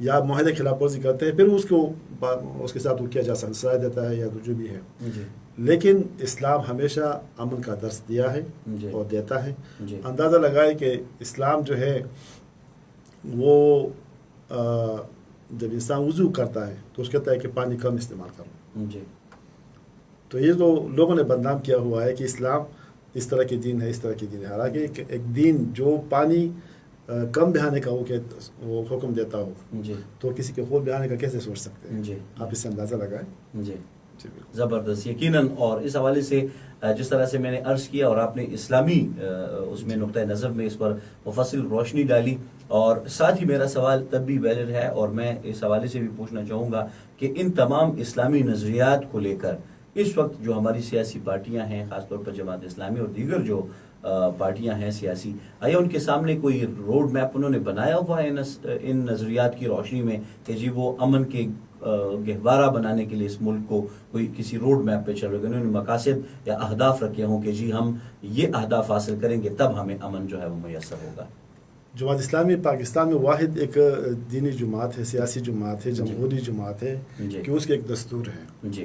یا معاہدے کی خلاف ورزی کرتے ہیں، پھر اس کے ساتھ وہ کیا جا سکتا، سزا دیتا ہے یا جو بھی ہے. جی لیکن اسلام ہمیشہ امن کا درس دیا ہے جی اور دیتا ہے. جی اندازہ لگائے کہ اسلام جو ہے وہ جب انسان وضو کرتا ہے تو اس کہتا ہے کہ پانی کم استعمال کرو. جی تو یہ تو لوگوں نے بدنام کیا ہوا ہے کہ اسلام اس طرح کی دین ہے، اس طرح کی دین ہے. حالانکہ ایک دین جو پانی کم بہانے کا وہ حکم دیتا ہو جی تو کسی کے خود بہانے کا کیسے سوچ سکتے ہیں؟ جی آپ اس سے اندازہ لگائیں. جی جی بالکل. زبردست، یقیناً. اور اس حوالے سے جس طرح سے میں نے عرض کیا اور آپ نے اسلامی اس میں نقطۂ نظر میں اس پر مفصل روشنی ڈالی، اور ساتھ ہی میرا سوال تب بھی ویلڈ ہے اور میں اس حوالے سے بھی پوچھنا چاہوں گا کہ ان تمام اسلامی نظریات کو لے کر اس وقت جو ہماری سیاسی پارٹیاں ہیں، خاص طور پر جماعت اسلامی اور دیگر جو پارٹیاں ہیں سیاسی، آیا ان کے سامنے کوئی روڈ میپ انہوں نے بنایا ہوا ہے ان نظریات کی روشنی میں کہ جی وہ امن کے گہوارہ بنانے کے لیے اس ملک کو کوئی کسی روڈ میپ پہ چل رہے ہیں، انہوں نے مقاصد یا اہداف رکھے ہوں کہ جی ہم یہ اہداف حاصل کریں گے تب ہمیں امن جو ہے وہ میسر ہوگا؟ جماعت اسلامی پاکستان میں واحد ایک دینی جماعت ہے، سیاسی جماعت ہے، جمہوری جماعت ہے جی کہ اس کے ایک دستور ہے. جی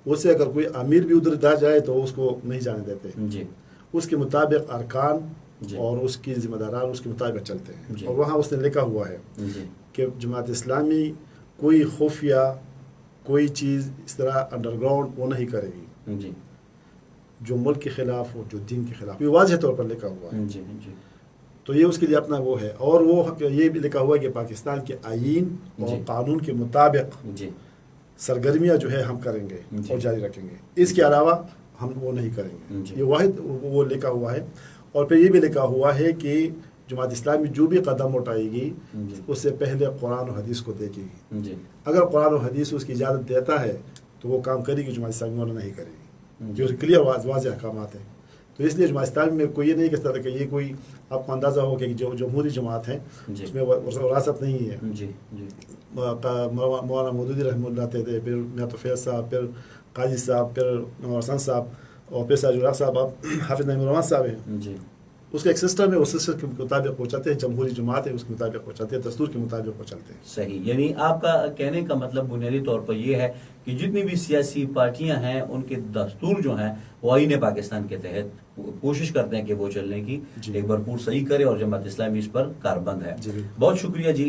اس سے اگر کوئی امیر بھی ادھر جا جائے تو اس کو نہیں جانے دیتے. جی اس کے مطابق ارکان جی اور اس کی ذمہ داران اس کے مطابق چلتے ہیں. جی اور وہاں اس نے لکھا ہوا ہے جی کہ جماعت اسلامی کوئی خفیہ کوئی چیز اس طرح انڈر گراؤنڈ وہ نہیں کرے گی جی جو ملک کے خلاف ہو، جو دین کے خلاف. یہ واضح طور پر لکھا ہوا ہے. جی جی تو یہ اس کے لیے اپنا وہ ہے. اور وہ یہ بھی لکھا ہوا ہے کہ پاکستان کے آئین اور جی قانون کے مطابق جی سرگرمیاں جو ہے ہم کریں گے جی اور جاری رکھیں گے. اس کے علاوہ ہم وہ نہیں کریں گے. جی یہ واحد وہ لکھا ہوا ہے. اور پھر یہ بھی لکھا ہوا ہے کہ جماعت اسلامی جو بھی قدم اٹھائے گی جی اس سے پہلے قرآن و حدیث کو دیکھے گی. جی اگر قرآن و حدیث اس کی اجازت دیتا ہے تو وہ کام کرے گی، جماعت اسلامی والا نہیں کرے گی. جو کلیئر واضح احکامات ہیں. تو اس لیے جماعت اسلامی میں کوئی یہ نہیں کہتا کہ یہ کوئی آپ کو اندازہ ہو کہ جو جمہوری جماعت ہے اس میں وراثت نہیں ہے. جی جی مولانا مودودی رحمہ اللہ تھے، پھر میاں فیض صاحب، پھر قاضی صاحب، پھر نور حسن صاحب، اور پھر ساجد الحق صاحب، حافظ نعیم الرحمن صاحب ہیں. جی اس کا ایک سسٹم ہے، اس سسٹم کے مطابق وہ چلتے ہیں. جمہوری جماعت ہے، اس کے مطابق وہ چلتے ہیں، دستور کے مطابق وہ چلتے ہیں. صحیح. یعنی آپ کا کہنے کا مطلب بنیادی طور پر یہ ہے کہ جتنی بھی سیاسی پارٹیاں ہیں ان کے دستور جو ہیں وہ آئین پاکستان کے تحت کوشش کرتے ہیں کہ وہ چلنے کی ایک بھرپور صحیح کرے، اور جماعت اسلامی اس پر کاربند ہے. بہت شکریہ جی،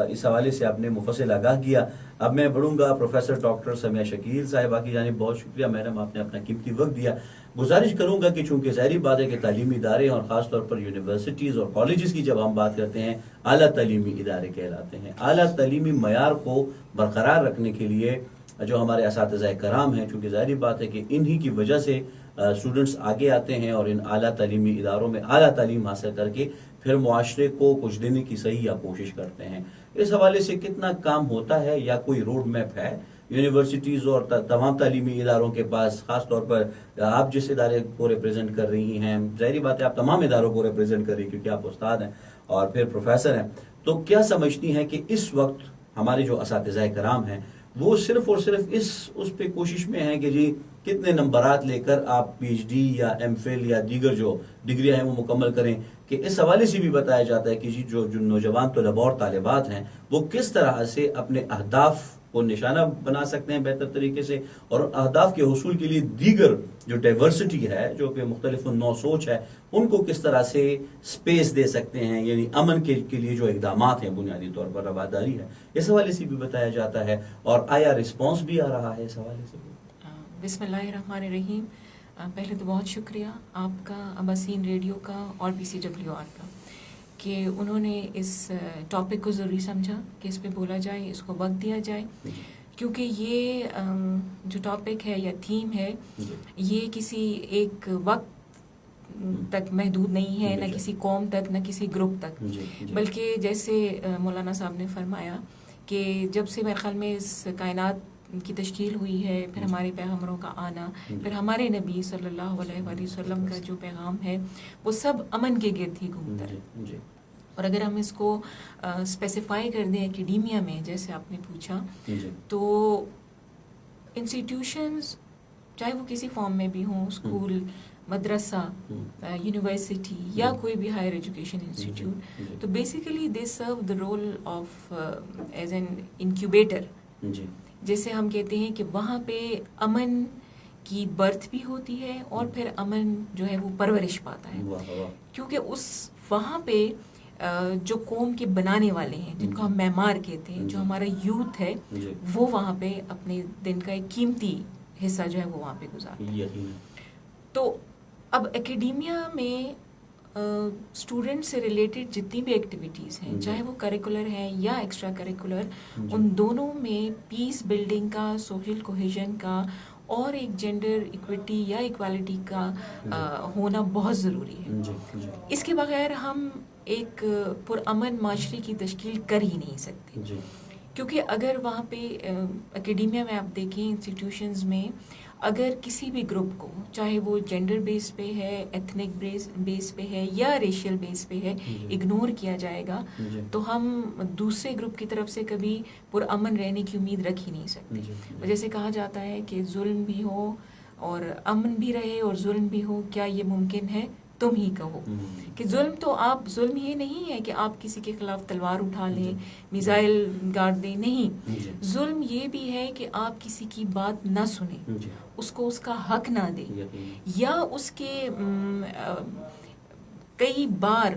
اس حوالے سے آپ نے مفصل آگاہ کیا. اب میں بڑھوں گا پروفیسر ڈاکٹر سمیہ شکیل صاحبہ کی جانب. بہت شکریہ میڈم، آپ نے اپنا قیمتی وقت دیا. گزارش کروں گا کہ چونکہ ظاہری بات ہے کہ تعلیمی ادارے اور خاص طور پر یونیورسٹیز اور کالجز کی جب ہم بات کرتے ہیں اعلیٰ تعلیمی ادارے کہلاتے ہیں. اعلیٰ تعلیمی معیار کو برقرار رکھنے کے لیے جو ہمارے اساتذہ کرام ہیں، چونکہ ظاہری بات ہے کہ انہی کی وجہ سے اسٹوڈنٹس آگے آتے ہیں اور ان اعلیٰ تعلیمی اداروں میں اعلیٰ تعلیم حاصل کر کے پھر معاشرے کو کچھ دینے کی صحیح یا کوشش کرتے ہیں. اس حوالے سے کتنا کام ہوتا ہے یا کوئی روڈ میپ ہے یونیورسٹیز اور تمام تعلیمی اداروں کے پاس؟ خاص طور پر آپ جس ادارے کو ریپرزینٹ کر رہی ہیں، ظاہری بات ہے آپ تمام اداروں کو ریپرزینٹ کر رہی ہیں کیونکہ آپ استاد ہیں اور پھر پروفیسر ہیں، تو کیا سمجھتی ہیں کہ اس وقت ہمارے جو اساتذہ کرام ہیں وہ صرف اور صرف اس پہ کوشش میں ہیں کہ جی کتنے نمبرات لے کر آپ پی ایچ ڈی یا ایم فل یا دیگر جو ڈگریاں ہیں وہ مکمل کریں، کہ اس حوالے سے بھی بتایا جاتا ہے کہ جی جو نوجوان طلباء اور طالبات ہیں وہ کس طرح سے اپنے اہداف کو نشانہ بنا سکتے ہیں بہتر طریقے سے، اور اہداف کے حصول کے لیے دیگر جو ڈائیورسٹی ہے، جو کہ مختلف نو سوچ ہے، ان کو کس طرح سے سپیس دے سکتے ہیں. یعنی امن کے لیے جو اقدامات ہیں بنیادی طور پر رواداری ہے، اس حوالے سے بھی بتایا جاتا ہے. اور آیا رسپانس بھی آ رہا ہے اس حوالے سے؟ بسم اللہ الرحمن الرحیم. پہلے تو بہت شکریہ آپ کا، اباسین ریڈیو کا اور PCWR کا، کہ انہوں نے اس ٹاپک کو ضروری سمجھا کہ اس پہ بولا جائے، اس کو وقت دیا جائے، کیونکہ یہ جو ٹاپک ہے یا تھیم ہے یہ کسی ایک وقت تک محدود نہیں ہے، نہ کسی قوم تک، نہ کسی گروپ تک، بلکہ جیسے مولانا صاحب نے فرمایا کہ جب سے میرے خیال میں اس کائنات کی تشکیل ہوئی ہے، پھر ہمارے پیغمبروں کا آنا، پھر ہمارے نبی صلی اللہ علیہ وآلہ وسلم کا جو پیغام ہے وہ سب امن کے گرد ہی گھومتا ہے. اور اگر ہم اس کو اسپیسیفائی کر دیں اکیڈیمیا میں، جیسے آپ نے پوچھا، تو انسٹیٹیوشنز چاہے وہ کسی فارم میں بھی ہوں، اسکول، مدرسہ, یونیورسٹی یا کوئی بھی ہائر ایجوکیشن انسٹیٹیوٹ, تو basically they serve the role of as an incubator. جیسے ہم کہتے ہیں کہ وہاں پہ امن کی برتھ بھی ہوتی ہے اور پھر امن جو ہے وہ پرورش پاتا ہے, کیونکہ اس وہاں پہ جو قوم کے بنانے والے ہیں, جن کو ہم معمار کہتے ہیں, جو ہمارا یوتھ ہے, وہ وہاں پہ اپنے دن کا ایک قیمتی حصہ جو ہے وہ وہاں پہ گزارتے ہیں. تو اب اکیڈیمیا میں اسٹوڈنٹ سے ریلیٹڈ جتنی بھی ایکٹیویٹیز ہیں, چاہے وہ کریکولر ہیں یا ایکسٹرا کریکولر, ان دونوں میں پیس بلڈنگ کا, سوشل کوہیژن کا اور ایک جینڈر ایکویٹی یا ایکوالٹی کا ہونا بہت ضروری ہے. اس کے بغیر ہم ایک پرامن معاشرے کی تشکیل کر ہی نہیں سکتے, کیونکہ اگر وہاں پہ اکیڈیمیا میں آپ دیکھیں, انسٹیٹیوشنز میں اگر کسی بھی گروپ کو, چاہے وہ جینڈر بیس پہ ہے, ایتھنک بیس پہ ہے یا ریشیل بیس پہ ہے, اگنور کیا جائے گا تو ہم دوسرے گروپ کی طرف سے کبھی پرامن رہنے کی امید رکھ ہی نہیں سکتے. جیسے کہا جاتا ہے کہ ظلم بھی ہو اور امن بھی رہے اور ظلم بھی ہو, کیا یہ ممکن ہے؟ تم ہی کہو. کہ ظلم تو آپ, ظلم یہ نہیں ہے کہ آپ کسی کے خلاف تلوار اٹھا لیں, میزائل گاڑ دیں, نہیں. ظلم یہ بھی ہے کہ آپ کسی کی بات نہ سنیں, اس کو اس کا حق نہ دیں, یا اس کے کئی بار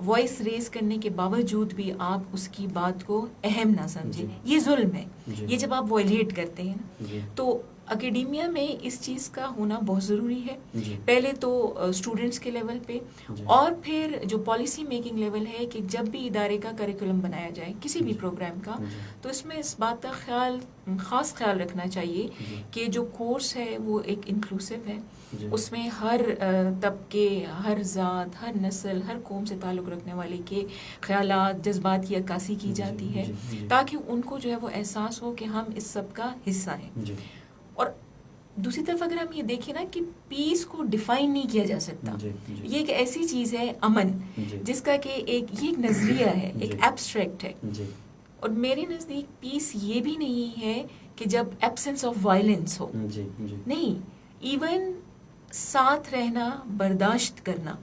وائس ریز کرنے کے باوجود بھی آپ اس کی بات کو اہم نہ سمجھیں. یہ ظلم ہے, یہ جب آپ وائلیٹ کرتے ہیں. تو اکیڈیمیا میں اس چیز کا ہونا بہت ضروری ہے, پہلے تو اسٹوڈنٹس کے لیول پہ, اور پھر جو پالیسی میکنگ لیول ہے کہ جب بھی ادارے کا کریکولم بنایا جائے کسی بھی پروگرام کا, تو اس میں اس بات کا خاص خیال رکھنا چاہیے کہ جو کورس ہے وہ ایک انکلوسیو ہے, اس میں ہر طبقے, ہر ذات, ہر نسل, ہر قوم سے تعلق رکھنے والے کے خیالات, جذبات کی عکاسی کی جاتی ہے, تاکہ ان کو جو ہے وہ احساس ہو کہ ہم اس سب کا حصہ ہیں. اور دوسری طرف اگر ہم یہ دیکھیں نا کہ پیس کو ڈیفائن نہیں کیا جا سکتا, یہ ایک ایسی چیز ہے امن, جس کا کہ یہ ایک نظریہ ہے, ایک ایبسٹریکٹ ہے. اور میرے نزدیک پیس یہ بھی نہیں ہے کہ جب ایبسنس آف وائلنس ہو, نہیں, ایون ساتھ رہنا, برداشت کرنا,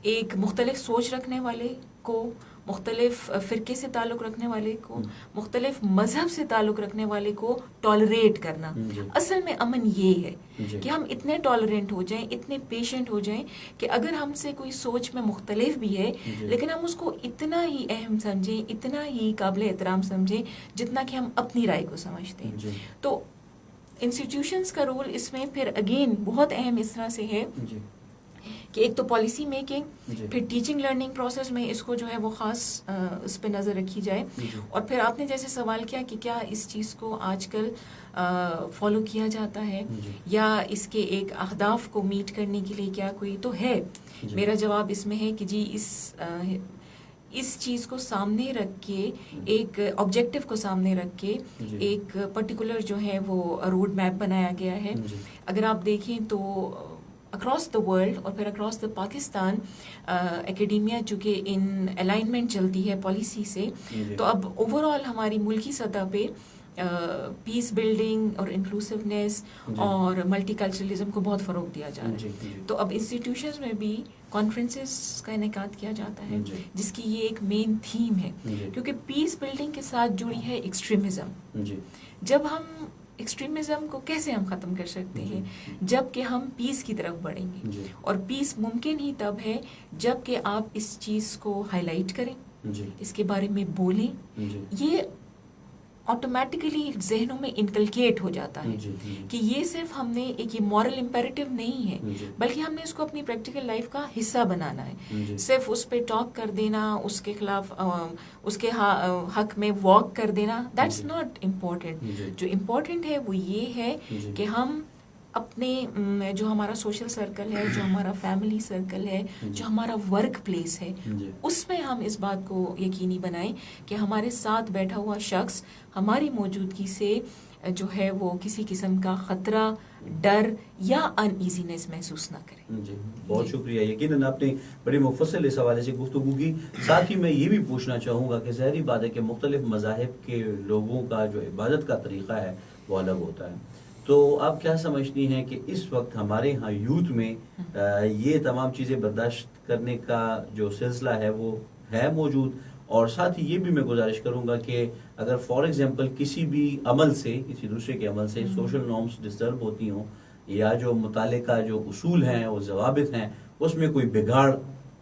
ایک مختلف سوچ رکھنے والے کو, مختلف فرقے سے تعلق رکھنے والے کو, مختلف مذہب سے تعلق رکھنے والے کو ٹالریٹ کرنا, اصل میں امن یہ ہے کہ ہم اتنے ٹالرینٹ ہو جائیں, اتنے پیشنٹ ہو جائیں کہ اگر ہم سے کوئی سوچ میں مختلف بھی ہے لیکن ہم اس کو اتنا ہی اہم سمجھیں, اتنا ہی قابل احترام سمجھیں جتنا کہ ہم اپنی رائے کو سمجھتے ہیں. تو انسٹیٹیوشنز کا رول اس میں پھر اگین بہت اہم اس طرح سے ہے کہ ایک تو پالیسی میکنگ, پھر ٹیچنگ لرننگ پروسیس میں اس کو جو ہے وہ خاص اس پہ نظر رکھی جائے, اور پھر آپ نے جیسے سوال کیا کہ کیا اس چیز کو آج کل فالو کیا جاتا ہے یا اس کے ایک اہداف کو میٹ کرنے کے لیے کیا کوئی تو ہے. میرا جواب اس میں ہے کہ جی اس چیز کو سامنے رکھ کے, ایک آبجیکٹو کو سامنے رکھ کے ایک پرٹیکولر جو ہے وہ روڈ میپ بنایا گیا ہے. اگر آپ دیکھیں تو اکراس دا ورلڈ اور پھر اکراس دا پاکستان اکیڈیمیا چونکہ ان الائنمنٹ چلتی ہے پالیسی سے, تو اب اوور آل ہماری ملکی سطح پہ پیس بلڈنگ اور انکلوسیونیس اور ملٹی کلچرلزم کو بہت فروغ دیا جا رہا ہے. تو اب انسٹیٹیوشنز میں بھی کانفرنسز کا انعقاد کیا جاتا ہے جس کی یہ ایک مین تھیم ہے, کیونکہ پیس بلڈنگ کے ساتھ جڑی ہے ایکسٹریمزم. جب ہم ایکسٹریمزم کو کیسے ہم ختم کر سکتے ہیں؟ جب کہ ہم پیس کی طرف بڑھیں گے, اور پیس ممکن ہی تب ہے جب کہ آپ اس چیز کو ہائی لائٹ کریں, اس کے بارے میں بولیں. یہ آٹومیٹیکلی ذہنوں میں انکلکیٹ ہو جاتا ہے کہ یہ صرف ہم نے ایک یہ مورل امپیریٹو نہیں ہے, بلکہ ہم نے اس کو اپنی پریکٹیکل لائف کا حصہ بنانا ہے. صرف اس پہ ٹاک کر دینا, اس کے خلاف اس کے حق میں واک کر دینا, دیٹس ناٹ امپورٹنٹ. جو امپورٹنٹ ہے وہ یہ ہے کہ ہم اپنے جو ہمارا سوشل سرکل ہے, جو ہمارا فیملی سرکل ہے, جو ہمارا ورک پلیس ہے, اس میں ہم اس بات کو یقینی بنائیں کہ ہمارے ساتھ بیٹھا ہوا شخص ہماری موجودگی سے جو ہے وہ کسی قسم کا خطرہ, ڈر یا ان ایزینس محسوس نہ کرے. جی بہت شکریہ. یقیناً آپ نے بڑی مفصل اس حوالے سے گفتگو کی. ساتھ ہی میں یہ بھی پوچھنا چاہوں گا کہ ظاہری بات ہے کہ مختلف مذاہب کے لوگوں کا جو عبادت کا طریقہ ہے وہ الگ ہوتا ہے. تو آپ کیا سمجھتی ہیں کہ اس وقت ہمارے ہاں یوتھ میں یہ تمام چیزیں برداشت کرنے کا جو سلسلہ ہے وہ ہے موجود؟ اور ساتھ ہی یہ بھی میں گزارش کروں گا کہ اگر فار ایگزامپل کسی بھی عمل سے، کسی دوسرے کے عمل سے سوشل نارمز ڈسٹرب ہوتی ہوں، یا جو مطالعے کا جو اصول ہیں وہ ضوابط ہیں اس میں کوئی بگاڑ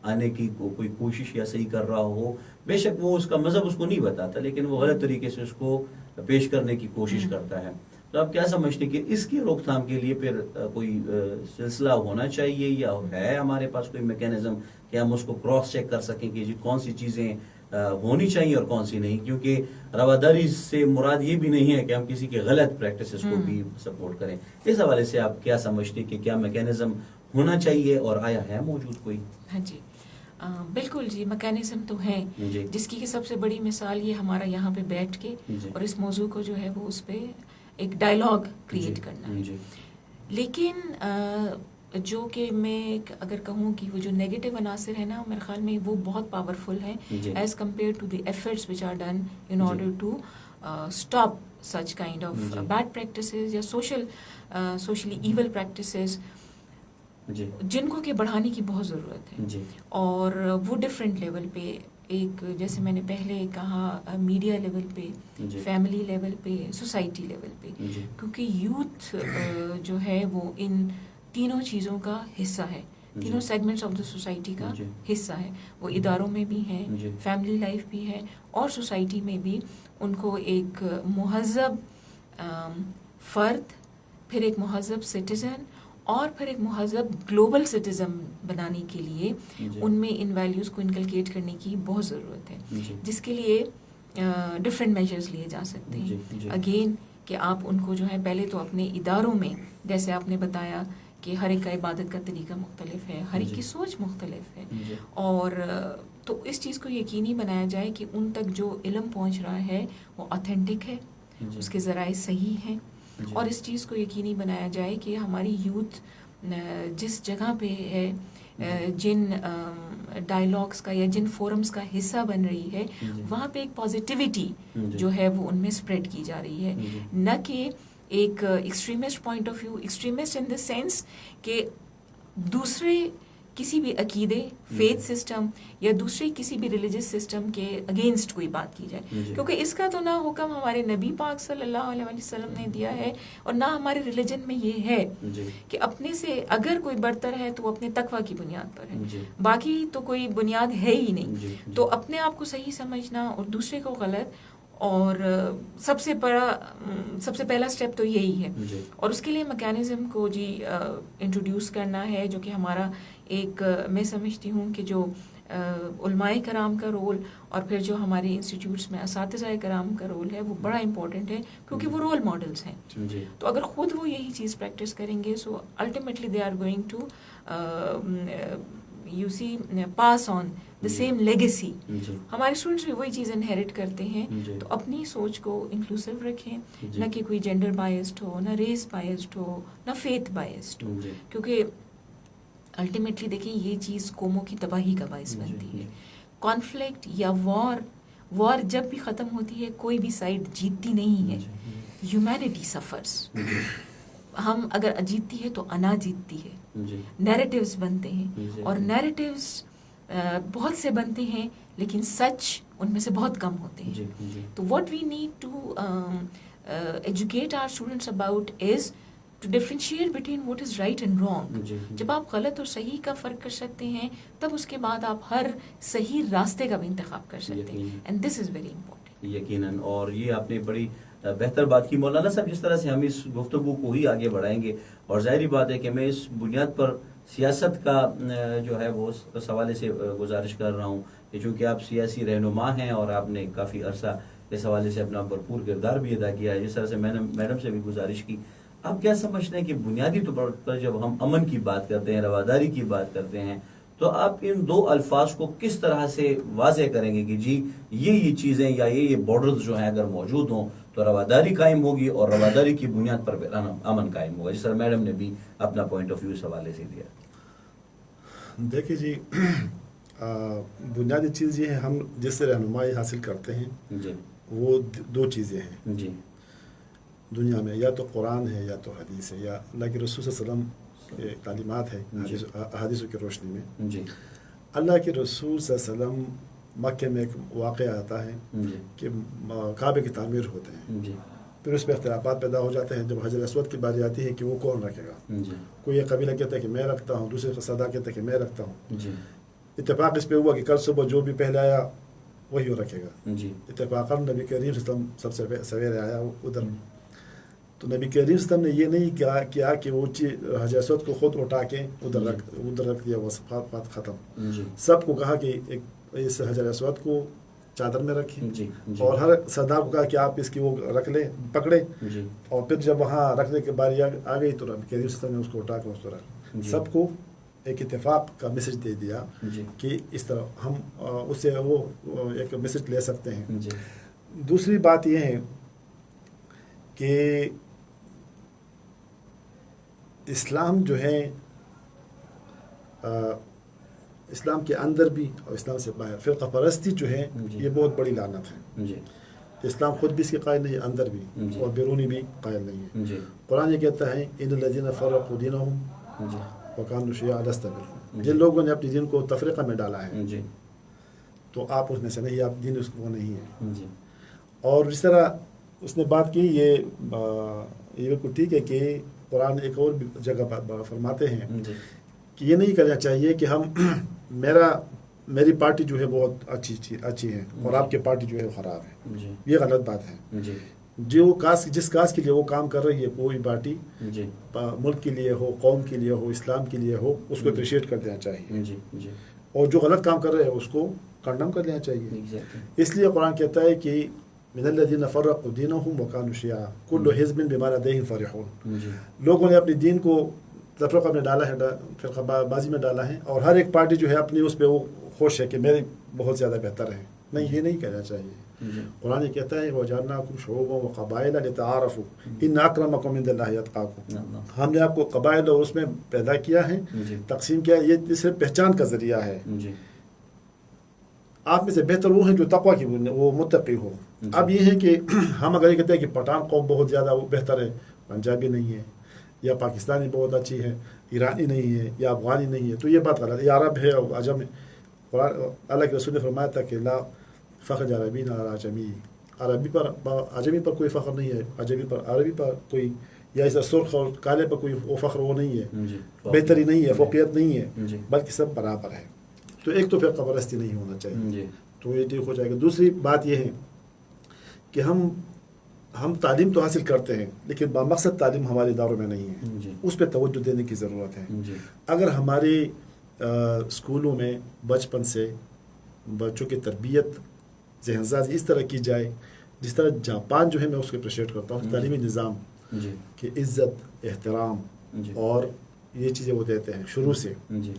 آنے کی کوئی کوشش یا صحیح کر رہا ہو، بے شک وہ اس کا مذہب اس کو نہیں بتاتا لیکن وہ غلط طریقے سے اس کو پیش کرنے کی کوشش کرتا ہے، تو آپ کیا سمجھتے ہیں کہ اس کی روک تھام کے لیے پھر کوئی سلسلہ ہونا چاہیے یا ہے ہمارے پاس کوئی میکینزم کہ ہم اس کو کراس چیک کر سکیں کہ جی کون سی چیزیں ہونی چاہیے اور کون سی نہیں؟ کیونکہ رواداری سے مراد یہ بھی نہیں ہے کہ ہم کسی کے غلط پریکٹسز کو بھی سپورٹ کریں. اس حوالے سے آپ کیا سمجھتے ہیں کہ کیا میکینزم ہونا چاہیے اور آیا ہے موجود کوئی؟ ہاں جی بالکل جی، میکینزم تو ہے جس کی سب سے بڑی مثال یہ ہمارا یہاں پہ بیٹھ کے اور اس موضوع کو جو ہے وہ اس پہ ایک ڈائلاگ کریٹ کرنا ہے. لیکن جو کہ میں اگر کہوں کہ وہ جو نیگیٹو عناصر ہے نا میرے خیال میں وہ بہت پاورفل ہیں as compare to the efforts which are done in order to stop such kind of bad practices یا سوشلی ایول پریکٹسز جن کو کہ بڑھانے کی بہت ضرورت ہے. اور وہ ڈفرینٹ لیول پہ، ایک جیسے میں نے پہلے کہا میڈیا لیول پہ، فیملی لیول پہ، سوسائٹی لیول پہ، کیونکہ یوتھ جو ہے وہ ان تینوں چیزوں کا حصہ ہے، تینوں سیگمنٹس آف دا سوسائٹی کا حصہ ہے. وہ اداروں میں بھی ہیں، فیملی لائف بھی ہے اور سوسائٹی میں بھی. ان کو ایک مہذب فرد، پھر ایک مہذب سٹیزن اور پھر ایک مہذب گلوبل سٹیزن بنانے کے لیے ان میں ان ویلیوز کو انکلکیٹ کرنے کی بہت ضرورت ہے، جس کے لیے ڈفرینٹ میجرز لیے جا سکتے ہیں. اگین کہ آپ ان کو جو ہے پہلے تو اپنے اداروں میں، جیسے آپ نے بتایا کہ ہر ایک کا عبادت کا طریقہ مختلف ہے، ہر ایک کی سوچ مختلف ہے، اور تو اس چیز کو یقینی بنایا جائے کہ ان تک جو علم پہنچ رہا ہے وہ آتھینٹک ہے، اس کے ذرائع صحیح ہیں، اور اس چیز کو یقینی بنایا جائے کہ ہماری یوتھ جس جگہ پہ ہے، جن ڈائلاگس کا یا جن فورمز کا حصہ بن رہی ہے، وہاں پہ ایک پازیٹیوٹی جو ہے وہ ان میں اسپریڈ کی جا رہی ہے، نہ کہ ایک extremist point of view, extremist in the sense کہ دوسرے کسی بھی عقیدے، فیتھ سسٹم یا دوسرے کسی بھی ریلیجس سسٹم کے اگینسٹ کوئی بات کی جائے، کیونکہ اس کا تو نہ حکم ہمارے نبی پاک صلی اللہ علیہ وسلم نے دیا ہے اور نہ ہمارے ریلیجن میں یہ ہے کہ اپنے سے اگر کوئی برتر ہے تو وہ اپنے تقوی کی بنیاد پر ہے، باقی تو کوئی بنیاد ہے ہی نہیں. تو اپنے آپ کو صحیح سمجھنا اور دوسرے کو غلط، اور سب سے پہلا سٹیپ تو یہی ہے. اور اس کے لیے میکینزم کو انٹروڈیوس کرنا ہے، جو کہ ہمارا ایک میں سمجھتی ہوں کہ جو علماء کرام کا رول اور پھر جو ہمارے انسٹیٹیوٹس میں اساتذہ کرام کا رول ہے وہ بڑا امپورٹنٹ ہے، کیونکہ وہ رول ماڈلز ہیں. تو اگر خود وہ یہی چیز پریکٹس کریں گے so ultimately they are going to you see pass on the same legacy. ہمارے اسٹوڈنٹس بھی وہی چیز انہیریٹ کرتے ہیں. تو اپنی سوچ کو انکلوسیو رکھیں، نہ کہ کوئی جینڈر بائسڈ ہو، نہ ریس بائسڈ ہو، نہ فیتھ بائسڈ ہو، کیونکہ الٹیمیٹلی دیکھیں یہ چیز قوموں کی تباہی کا باعث بنتی ہے. کانفلکٹ یا وار جب بھی ختم ہوتی ہے کوئی بھی سائڈ جیتتی نہیں ہے، ہیومینٹی سفرز. ہم اگر جیتتی ہے تو انا جیتتی ہے، نیریٹیوز بنتے ہیں، اور نیریٹیوز بہت سے بنتے ہیں لیکن سچ ان میں سے بہت کم ہوتے ہیں. تو what we need to educate our students about is to differentiate between what is right and wrong. جب آپ غلط اور صحیح کا فرق کر سکتے ہیں تب اس کے بعد آپ ہر صحیح راستے کا بھی انتخاب کر سکتے ہیں، and this is very important. یقیناً، اور یہ آپ نے بڑی بہتر بات کی مولانا صاحب. جس طرح سے ہم اس گفتگو کو ہی آگے بڑھائیں گے، اور ظاہری بات ہے کہ میں اس بنیاد پر سیاست کا جو ہے وہ اس حوالے سے گزارش کر رہا ہوں کہ چونکہ آپ سیاسی رہنما ہیں اور آپ نے کافی عرصہ اس حوالے سے اپنا بھرپور کردار بھی ادا کیا ہے. جس طرح سے میں نے میڈم سے بھی گزارش کی، آپ کیا سمجھتے ہیں کہ بنیادی طور پر جب ہم امن کی بات کرتے ہیں، رواداری کی بات کرتے ہیں، تو آپ ان دو الفاظ کو کس طرح سے واضح کریں گے کہ جی یہ چیزیں یا یہ بارڈرز جو ہیں اگر موجود ہوں تو رواداری قائم ہوگی اور رواداری کی بنیاد پر امن قائم ہوگا؟ جس طرح میڈم نے بھی اپنا پوائنٹ آف ویو اس حوالے سے دیا. دیکھیے جی، بنیادی چیز یہ ہے، ہم جس سے رہنمائی حاصل کرتے ہیں وہ دو چیزیں ہیں. دنیا میں یا تو قرآن ہے یا تو حدیث ہے یا اللہ کے رسول صلی اللہ علیہ وسلم کی تعلیمات ہے حدیثوں کی روشنی میں. جی اللہ کے رسول صلی اللہ علیہ وسلم مکے میں ایک واقعہ آتا ہے جی کہ کعبے کی تعمیر ہوتے ہیں. جی پھر اس پہ اختلافات پیدا ہو جاتے ہیں. جب حجر اسود کی باری آتی ہے کہ وہ کون رکھے گا, جی کوئی ایک قبیلہ کہتا ہے کہ میں رکھتا ہوں, دوسرے کا صدا کہتا ہے کہ میں رکھتا ہوں. جی اتفاق اس پہ ہوا کہ کل صبح جو بھی پہلے آیا وہی وہ رکھے گا. جی اتفاقاً نبی کریم صلی اللہ علیہ وسلم سب سے سویرے آیا ادھر. تو نبی کریم صلی اللہ علیہ وسلم نے یہ نہیں کیا کہ وہ حجر اسود کو خود اٹھا کے ادھر رکھ دیا, وہ بات ختم. جی سب کو کہا کہ اس حجر اسود کو چادر میں رکھیں, جی اور ہر سردار کو کہا کہ آپ اس کی وہ رکھ لیں, پکڑے. جی اور پھر جب وہاں رکھنے کی باری آ گئی تو نبی کریم صلی اللہ علیہ وسلم نے اس کو اٹھا کے اس کو رکھ, جی سب کو ایک اتفاق کا میسج دے دیا جی کہ اس طرح ہم اس سے وہ ایک میسج لے سکتے ہیں. جی دوسری بات یہ ہے کہ اسلام جو ہے اسلام کے اندر بھی اور اسلام سے باہر فرقہ پرستی جو ہے جی یہ بہت بڑی لعنت ہے. جی اسلام خود بھی اس کے قائل نہیں ہے, اندر بھی جی اور بیرونی بھی قائل نہیں ہے. جی قرآن یہ کہتا ہے ان الذین فرقوا دینہم جی وکانوا شیعا لست منہم, جی جن لوگوں نے اپنی دین کو تفریقہ میں ڈالا ہے جی تو آپ اس میں سے نہیں, آپ دین اس کو نہیں ہے. جی اور جس طرح اس نے بات کی یہ بالکل ٹھیک ہے کہ قرآن ایک اور بھی جگہ فرماتے ہیں جی کہ یہ نہیں کرنا چاہیے کہ ہم میری پارٹی جو ہے بہت اچھی ہے اور آپ کی پارٹی جو ہے خراب ہے. جی یہ غلط بات ہے. جی جس کاز کے لیے وہ کام کر رہی ہے کوئی پارٹی, جی ملک کے لیے ہو, قوم کے لیے ہو, اسلام کے لیے ہو, اس کو اپریشیٹ کر دینا چاہیے. جی جی اور جو غلط کام کر رہے ہیں اس کو کنڈم کر لینا چاہیے. ایگزیکٹلی اس لیے قرآن کہتا ہے کہ من الذین فرقوا دینہم وکانوا شیعا کل حزب بما لدیہم فرحون. جی لوگوں نے اپنی دین کو تفرقہ میں ڈالا ہے, فرقہ بازی میں ڈالا ہے, اور ہر ایک پارٹی جو ہے اپنی اس پہ وہ خوش ہے کہ میری بہت زیادہ بہتر ہے. نہیں, یہ نہیں کہنا چاہیے. جی قرآن یہ کہتا ہے وَجَعَلْنَاكُمْ شُعُوبًا وَقَبَائِلَ لِتَعَارَفُوا إِنَّ أَكْرَمَكُمْ عِندَ اللَّهِ أَتْقَاكُمْ. ہم نے آپ کو قبائل اور اس میں پیدا کیا ہے, جی تقسیم کیا ہے, یہ صرف پہچان کا ذریعہ ہے. جی آپ میں سے بہتر وہ ہیں جو تقویٰ کی وہ متقی ہو. اب یہ ہے کہ ہم اگر یہ کہتے ہیں کہ پٹھان قوم بہت زیادہ وہ بہتر ہے, پنجابی نہیں ہے, یا پاکستانی بہت اچھی ہے, ایرانی نہیں ہے, یا افغانی نہیں ہے, تو یہ بات غلط ہے. یا عرب ہے اور عجم ہے. قرآن اللہ کے رسول نے فرمایا تھا کہ لا فخر عربی نہ عجمی, عربی پر عجمی پر کوئی فخر نہیں ہے, عجمی پر عربی پر کوئی, یا اس سرخ اور کالے پر کوئی وہ فخر وہ نہیں ہے, جی بہتری نہیں ہے, فوقیت نہیں ہے, جی بلکہ سب برابر ہے. تو ایک تو فرقہ پرستی نہیں ہونا چاہیے, جی تو یہ ٹھیک ہو جائے گا. دوسری بات یہ ہے کہ ہم تعلیم تو حاصل کرتے ہیں لیکن بامقصد تعلیم ہمارے اداروں میں نہیں ہے, جی اس پہ توجہ دینے کی ضرورت ہے. جی اگر ہمارے اسکولوں میں بچپن سے بچوں کی تربیت ذہن سازی اس طرح کی جائے جس طرح جاپان جو ہے میں اس کو اپریشیٹ کرتا ہوں, تعلیمی نظام جی کہ عزت, احترام جی اور یہ چیزیں وہ دیتے ہیں شروع سے. جی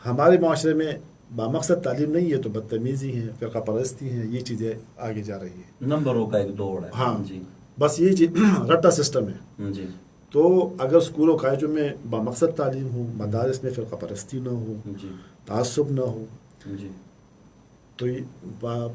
ہمارے معاشرے میں بامقصد تعلیم نہیں ہے تو بدتمیزی ہے, فرقہ پرستی ہیں, یہ چیزیں آگے جا رہی ہیں. نمبروں کا ایک دوڑ ہے. ہاں جی بس یہ چیز رٹا سسٹم ہے. جی تو اگر اسکول و کالجوں میں بامقصد تعلیم ہو, مدارس میں فرقہ پرستی نہ ہو, جی تعصب نہ ہو, جی تو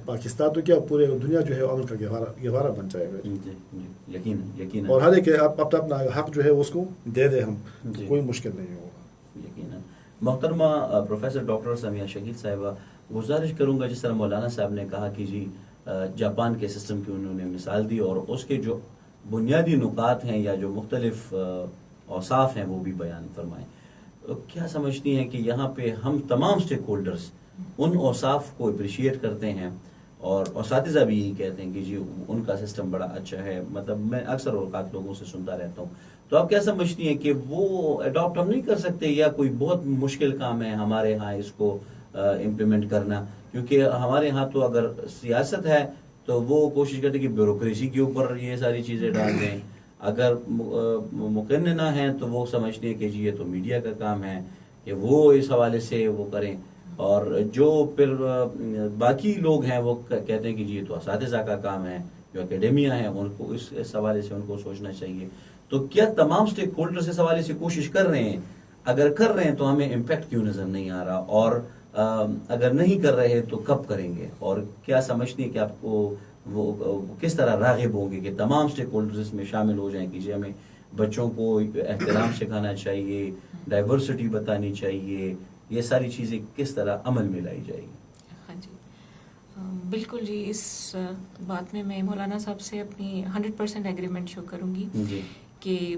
پاکستان تو کیا پورے دنیا جو ہے امن کا گہوارہ بن جائے گا. جی جی یقین اور ہر ایک اپنا حق جو ہے اس کو دے دے ہم, جی. کوئی مشکل نہیں ہوگا. یقیناً. محترمہ پروفیسر ڈاکٹر سمیہ شکیل صاحبہ, گزارش کروں گا جس طرح مولانا صاحب نے کہا کہ جی جاپان کے سسٹم کی انہوں نے مثال دی اور اس کے جو بنیادی نکات ہیں یا جو مختلف اوصاف ہیں وہ بھی بیان فرمائیں. کیا سمجھتی ہیں کہ یہاں پہ ہم تمام اسٹیک ہولڈرز ان اوصاف کو اپریشیٹ کرتے ہیں اور اساتذہ بھی یہی کہتے ہیں کہ جی ان کا سسٹم بڑا اچھا ہے؟ مطلب میں اکثر اوقات لوگوں سے سنتا رہتا ہوں. تو آپ کیا سمجھتی ہیں کہ وہ اڈاپٹ ہم نہیں کر سکتے یا کوئی بہت مشکل کام ہے ہمارے ہاں اس کو امپلیمنٹ کرنا؟ کیونکہ ہمارے ہاں تو اگر سیاست ہے تو وہ کوشش کرتے کہ بیوروکریسی کے اوپر یہ ساری چیزیں ڈال دیں, اگر مقننہ ہیں تو وہ سمجھتے ہیں کہ جی یہ تو میڈیا کا کام ہے کہ وہ اس حوالے سے وہ کریں, اور جو پھر باقی لوگ ہیں وہ کہتے ہیں کہ جی یہ تو اساتذہ کا کام ہے, جو اکیڈمیا ہیں ان کو اس حوالے سے ان کو سوچنا چاہیے. تو کیا تمام اسٹیک ہولڈرز اس حوالے سے کوشش کر رہے ہیں؟ اگر کر رہے ہیں تو ہمیں امپیکٹ کیوں نظر نہیں آ رہا, اور اگر نہیں کر رہے تو کب کریں گے؟ اور کیا سمجھتی ہیں کہ آپ کو وہ کس طرح راغب ہوں گے کہ تمام اسٹیک ہولڈرز اس میں شامل ہو جائیں کہ جی ہمیں بچوں کو احترام سکھانا چاہیے, ڈائیورسٹی بتانی چاہیے, یہ ساری چیزیں کس طرح عمل میں لائی جائے گی؟ ہاں جی, بالکل جی, اس بات میں مولانا صاحب سے اپنی 100% ایگریمنٹ شو کروں گی جی کہ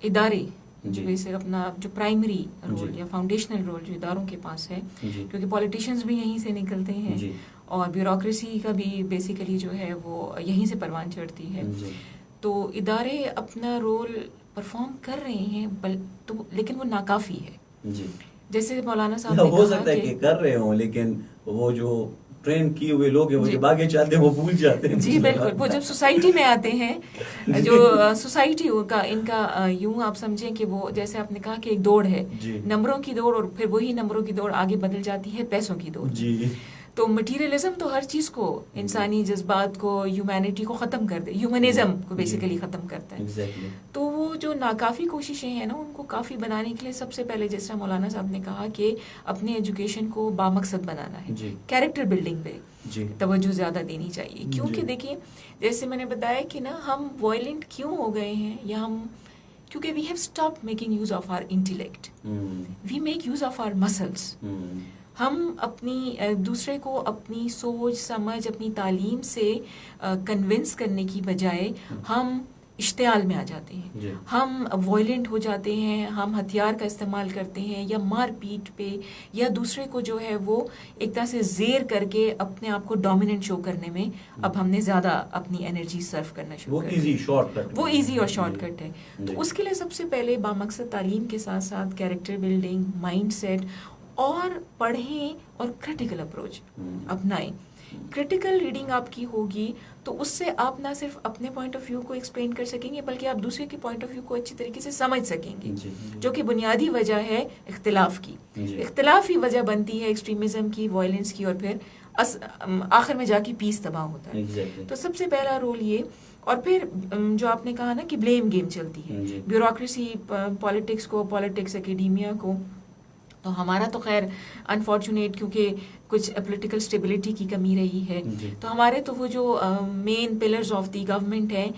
ادارے جی ویسے اپنا جو پرائمری رول جی یا فاؤنڈیشنل رول جو اداروں کے پاس ہے, جی کیونکہ پولیٹیشینز بھی یہیں سے نکلتے ہیں جی اور بیوروکریسی کا بھی بیسیکلی جو ہے وہ یہیں سے پروان چڑھتی ہے, جی تو ادارے اپنا رول پرفارم کر رہے ہیں لیکن وہ ناکافی ہے. جی جیسے مولانا صاحب نے ہو کہا سکتا ہے کہ کر رہے ہوں لیکن وہ جو ٹرین کیے ہوئے لوگ ہیں وہ جی جب آگے چلتے ہیں وہ بھول جاتے ہیں. جی بالکل, وہ جب سوسائٹی میں آتے ہیں جو سوسائٹی کا ان کا یوں آپ سمجھیں کہ وہ جیسے آپ نے کہا کہ ایک دوڑ ہے, جی نمبروں کی دوڑ, اور پھر وہی نمبروں کی دوڑ آگے بدل جاتی ہے پیسوں کی دوڑ. جی تو مٹیریلزم تو ہر چیز کو, انسانی جذبات کو, ہیومینٹی کو ختم کر دے, ہیومنزم کو بیسیکلی ختم کرتا ہے. ایگزیکٹلی. تو وہ جو ناکافی کوششیں ہیں نا, ان کو کافی بنانے کے لیے سب سے پہلے جس طرح مولانا صاحب نے کہا کہ اپنے ایجوکیشن کو بامقصد بنانا ہے, جی کیریکٹر بلڈنگ پہ جی توجہ زیادہ دینی چاہیے. کیونکہ جی دیکھیے جیسے میں نے بتایا کہ نا ہم وائلنٹ کیوں ہو گئے ہیں, یا ہم کیونکہ we have stop making use of our intellect, we make use of our muscles. ہم اپنی دوسرے کو اپنی سوچ سمجھ اپنی تعلیم سے کنونس کرنے کی بجائے ہم اشتعال میں آ جاتے ہیں, جی ہم وائلنٹ ہو جاتے ہیں, ہم ہتھیار کا استعمال کرتے ہیں یا مار پیٹ پہ, یا دوسرے کو جو ہے وہ ایک طرح سے زیر کر کے اپنے آپ کو ڈومیننٹ شو کرنے میں اب ہم نے زیادہ اپنی انرجی صرف کرنا شروع وہ کر ایزی شارٹ کٹ, وہ ایزی اور شارٹ کٹ ہے. تو اس کے لیے سب سے پہلے بامقصد تعلیم کے ساتھ ساتھ کیریکٹر بلڈنگ, مائنڈ سیٹ, اور پڑھیں اور کریٹیکل اپروچ اپنائیں. کریٹیکل ریڈنگ آپ کی ہوگی تو اس سے آپ نہ صرف اپنے پوائنٹ آف ویو کو ایکسپلین کر سکیں گے بلکہ آپ دوسرے کے پوائنٹ آف ویو کو اچھی طریقے سے سمجھ سکیں گے, جو کہ بنیادی وجہ ہے اختلاف کی. اختلاف ہی وجہ بنتی ہے ایکسٹریمزم کی, وائلنس کی, اور پھر آخر میں جا کے پیس تباہ ہوتا ہے. تو سب سے پہلا رول یہ, اور پھر جو آپ نے کہا نا کہ بلیم گیم چلتی ہے, بیوروکریسی پالیٹکس کو, پالیٹکس اکیڈیمیا کو. تو ہمارا تو خیر انفارچونیٹ کیونکہ کچھ پولیٹیکل اسٹیبلٹی کی کمی رہی ہے, تو ہمارے تو وہ جو مین پلرز آف دی گورنمنٹ ہیں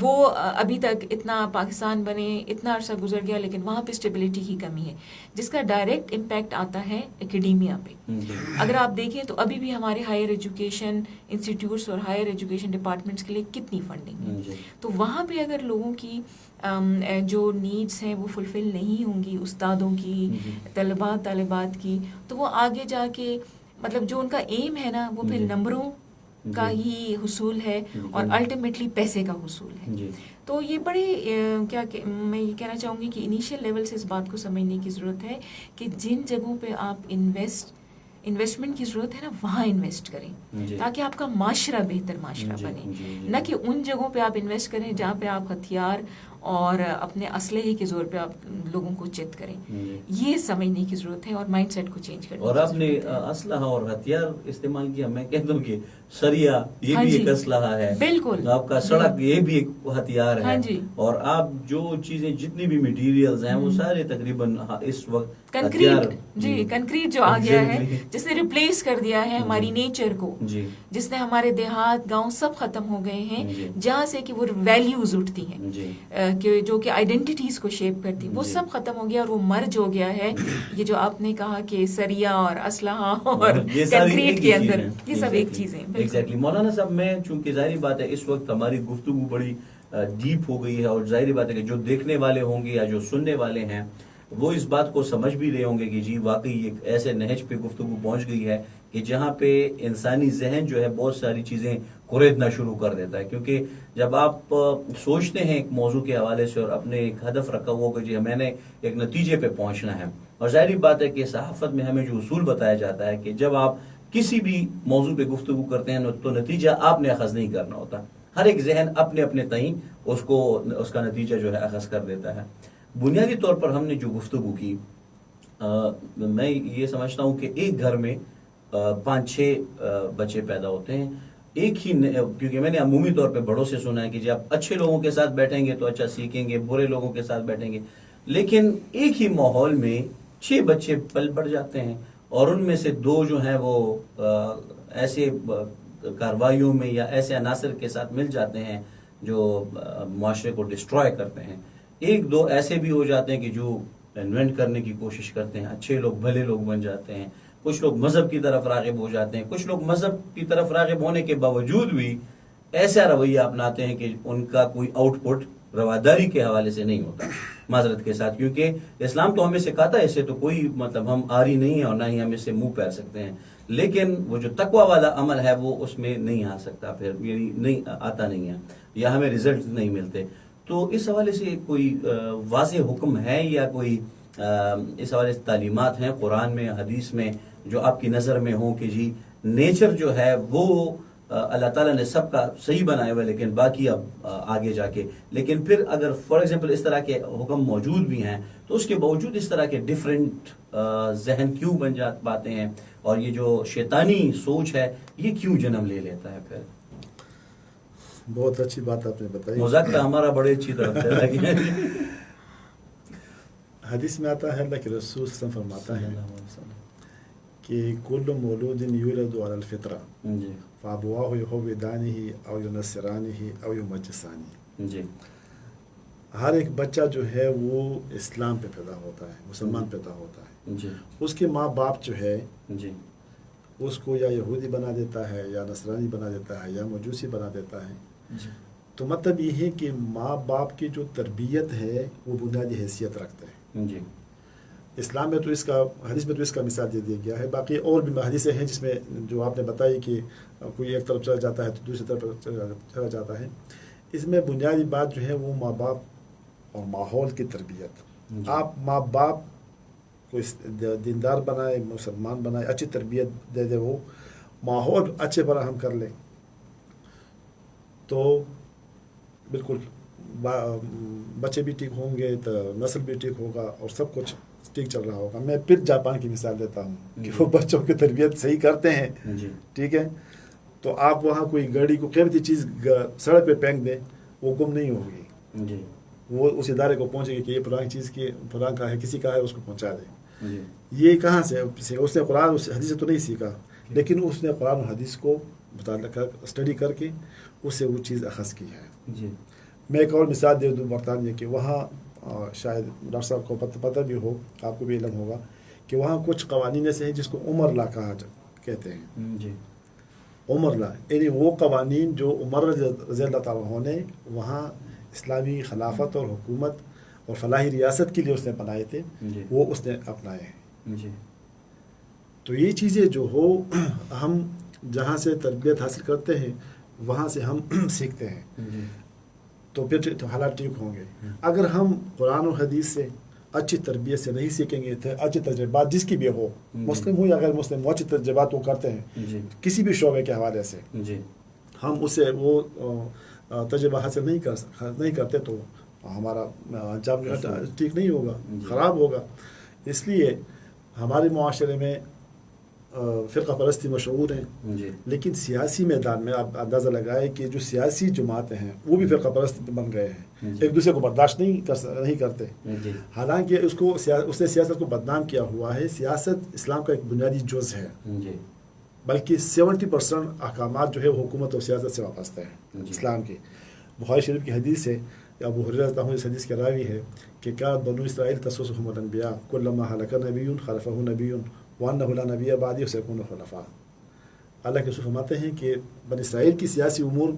وہ ابھی تک اتنا پاکستان بنے اتنا عرصہ گزر گیا لیکن وہاں پہ اسٹیبلٹی کی کمی ہے, جس کا ڈائریکٹ امپیکٹ آتا ہے اکیڈیمیا پہ. اگر آپ دیکھیں تو ابھی بھی ہمارے ہائر ایجوکیشن انسٹیٹیوٹس اور ہائر ایجوکیشن ڈپارٹمنٹس کے لیے کتنی فنڈنگ ہے, تو وہاں پہ اگر لوگوں کی جو نیڈس ہیں وہ فلفل نہیں ہوں گی, استادوں کی, طالبات کی, تو وہ آگے جا کے مطلب جو ان کا ایم ہے نا وہ پھر نمبروں کا ہی حصول ہے اور الٹیمیٹلی پیسے کا حصول ہے. تو یہ بڑے میں یہ کہنا چاہوں گی کہ انیشیل لیول سے اس بات کو سمجھنے کی ضرورت ہے کہ جن جگہوں پہ آپ انویسٹمنٹ کی ضرورت ہے نا وہاں انویسٹ کریں تاکہ آپ کا معاشرہ بہتر معاشرہ بنے, نہ کہ ان جگہوں پہ آپ انویسٹ کریں جہاں پہ آپ ہتھیار اور اپنے اسلحے کے زور پہ آپ لوگوں کو چت کریں. یہ سمجھنے کی ضرورت ہے اور مائنڈ سیٹ کو چینج کرنے اور آپ نے اسلحہ اور ہتھیار استعمال کیا, میں کہتا ہوں کہ سریا یہ بھی ایک اسلحہ ہے, بالکل آپ کا سڑک یہ بھی ایک ہتھیار ہے, اور آپ جو چیزیں جتنی بھی مٹیریلز ہیں وہ سارے تقریباً اس وقت کنکریٹ جو آ گیا ہے جس نے ریپلیس کر دیا ہے ہماری نیچر کو, جس نے ہمارے دیہات گاؤں سب ختم ہو گئے ہیں, جہاں سے کہ وہ ویلیوز اٹھتی ہیں جو کہ آئیڈینٹیٹیز کو شیپ کرتی, وہ سب ختم ہو گیا اور وہ مرج ہو گیا ہے. یہ جو آپ نے کہا کہ سریا اور اسلحہ اور کنکریٹ کے اندر یہ سب ایک چیزیں. ایگزیکٹلی. مولانا صاحب میں چونکہ ظاہری بات ہے اس وقت ہماری گفتگو بڑی ڈیپ ہو گئی ہے, اور ظاہری بات ہے کہ جو دیکھنے والے ہوں گے یا جو سننے والے ہیں وہ اس بات کو سمجھ بھی رہے ہوں گے کہ جی واقعی ایک ایسے نہج پہ گفتگو پہنچ گئی ہے کہ جہاں پہ انسانی ذہن جو ہے بہت ساری چیزیں کریدنا شروع کر دیتا ہے. کیونکہ جب آپ سوچتے ہیں ایک موضوع کے حوالے سے اور اپنے ایک ہدف رکھا ہوا کہ جی میں نے ایک نتیجے پہ پہنچنا ہے, اور ظاہری بات ہے کہ صحافت میں ہمیں جو اصول بتایا جاتا ہے کہ جب آپ کسی بھی موضوع پہ گفتگو کرتے ہیں تو نتیجہ آپ نے اخذ نہیں کرنا ہوتا, ہر ایک ذہن اپنے اپنے تئیں اس کا نتیجہ جو ہے اخذ کر دیتا ہے. بنیادی طور پر ہم نے جو گفتگو کی, میں یہ سمجھتا ہوں کہ ایک گھر میں 5-6 بچے پیدا ہوتے ہیں, ایک ہی کیونکہ میں نے عمومی طور پہ بڑوں سے سنا ہے کہ جب اچھے لوگوں کے ساتھ بیٹھیں گے تو اچھا سیکھیں گے, برے لوگوں کے ساتھ بیٹھیں گے, لیکن ایک ہی ماحول میں 6 بچے پل بڑھ جاتے ہیں, اور ان میں سے 2 جو ہیں وہ ایسے کارروائیوں میں یا ایسے عناصر کے ساتھ مل جاتے ہیں جو معاشرے کو ڈسٹروائے کرتے ہیں. ایک دو ایسے بھی ہو جاتے ہیں کہ جو انوینٹ کرنے کی کوشش کرتے ہیں, اچھے لوگ بھلے لوگ بن جاتے ہیں. کچھ لوگ مذہب کی طرف راغب ہو جاتے ہیں. کچھ لوگ مذہب کی طرف راغب ہونے کے باوجود بھی ایسا رویہ اپناتے ہیں کہ ان کا کوئی آؤٹ پٹ رواداری کے حوالے سے نہیں ہوتا, معذرت کے ساتھ, کیونکہ اسلام تو ہمیں سکھاتا ہے, اسے تو کوئی مطلب ہم آری نہیں ہیں اور نہ ہی ہم اس سے منہ پھیر سکتے ہیں, لیکن وہ جو تقوی والا عمل ہے وہ اس میں نہیں آ سکتا, پھر یعنی نہیں آتا نہیں ہے, یا ہمیں ریزلٹ نہیں ملتے. تو اس حوالے سے کوئی واضح حکم ہے یا کوئی اس حوالے سے تعلیمات ہیں قرآن میں, حدیث میں, جو آپ کی نظر میں ہوں کہ جی نیچر جو ہے وہ اللہ تعالیٰ نے سب کا صحیح بنایا ہوا, لیکن باقی اب آگے جا کے, لیکن پھر اگر فار ایگزامپل اس طرح کے حکم موجود بھی ہیں تو اس کے باوجود اس طرح کے ڈیفرنٹ ذہن کیوں بن پاتے ہیں, اور یہ جو شیطانی سوچ ہے یہ کیوں جنم لے لیتا ہے؟ پھر بہت اچھی بات آپ نے بتائی. مذاکرہ ہمارا بڑے اچھی طرف سے لگی. حدیث میں آتا ہے اللہ کے رسول صلی اللہ علیہ وسلم فرماتا ہے کہ کل مولود یولد علی الفطرہ جی فابواہ یہودانہ او ینصرانہ او یمجسانہ. جی ہر ایک بچہ جو ہے وہ اسلام پہ پیدا ہوتا ہے, مسلمان پیدا ہوتا ہے. جی اس کے ماں باپ جو ہے جی اس کو یا یہودی بنا دیتا ہے, یا نصرانی بنا دیتا ہے, یا مجوسی بنا دیتا ہے. جی تو مطلب یہ ہے کہ ماں باپ کی جو تربیت ہے وہ بنیادی حیثیت رکھتے ہیں. جی اسلام میں تو اس کا, حدیث میں تو اس کا مثال دے دیا گیا ہے. باقی اور بھی حدیثیں ہیں جس میں جو آپ نے بتائی کہ کوئی ایک طرف چلا جاتا ہے تو دوسری طرف چلا جاتا ہے. اس میں بنیادی بات جو ہے وہ ماں باپ اور ماحول کی تربیت. آپ ماں باپ کو دیندار بنائے, مسلمان بنائے, اچھی تربیت دے دے, وہ ماحول اچھے فراہم کر لیں تو بالکل بچے بھی ٹھیک ہوں گے, تو نسل بھی ٹھیک ہوگا اور سب کچھ ٹھیک چل رہا ہوگا. میں پھر جاپان کی مثال دیتا ہوں کہ وہ بچوں کی تربیت صحیح کرتے ہیں, ٹھیک ہے, تو آپ وہاں کوئی گاڑی کو قیمتی چیز سڑک پہ پھینک دیں, وہ گم نہیں ہوگی. جی وہ اس ادارے کو پہنچے گی کہ یہ فلاں چیز کی فلاں کا ہے, کسی کا ہے, اس کو پہنچا دیں. جی یہ کہاں سے سیکھا؟ اس نے قرآن حدیث سے تو نہیں سیکھا, لیکن اس نے قرآن و حدیث کو مطالعہ اسٹڈی کر کے اس سے وہ چیز اخذ کی ہے. جی میں ایک اور مثال دے دوں برطانیہ کی. وہاں شاید ڈاکٹر صاحب کو پتہ بھی ہو, آپ کو بھی علم ہوگا کہ وہاں کچھ قوانین ایسے ہیں جس کو عمر لا کہتے ہیں. جی عمر لا یعنی وہ قوانین جو عمر رضی اللہ تعالیٰ نے وہاں اسلامی خلافت اور حکومت اور فلاحی ریاست کے لیے اس نے بنائے تھے, وہ اس نے اپنائے ہیں. جی تو یہ چیزیں جو ہو, ہم جہاں سے تربیت حاصل کرتے ہیں وہاں سے ہم سیکھتے ہیں, تو پھر حالات ٹھیک ہوں گے. اگر ہم قرآن و حدیث سے اچھی تربیت سے نہیں سیکھیں گے تو اچھے تجربات جس کی بھی ہو, مسلم ہو یا غیر مسلم, وہ اچھی تجربات وہ کرتے ہیں کسی بھی شعبے کے حوالے سے, ہم اسے وہ تجربہ حاصل نہیں کرتے تو ہمارا انجام ٹھیک نہیں ہوگا, خراب ہوگا. اس لیے ہمارے معاشرے میں فرقہ پرستی مشہور ہیں, لیکن سیاسی میدان میں آپ اندازہ لگائے کہ جو سیاسی جماعتیں ہیں وہ بھی فرقہ پرست بن گئے ہیں, ایک دوسرے کو برداشت نہیں کرتے. حالانکہ اس نے سیاست کو بدنام کیا ہوا ہے. سیاست اسلام کا ایک بنیادی جز ہے, بلکہ 70% احکامات جو ہے وہ حکومت اور سیاست سے وابستہ ہیں اسلام کے. بخاری شریف کی حدیث ہے, ابو ہریرہ رضی اللہ عنہ اس حدیث کے راوی ہے کہ کانت بنو اسرائیل تسوسهم الانبیاء کلما هلك نبی خلفه نبی وانه لا نبی بعدی وسيكون خلفاء. اللہ کے رسول فرماتے ہیں کہ بنی اسرائیل کی سیاسی امور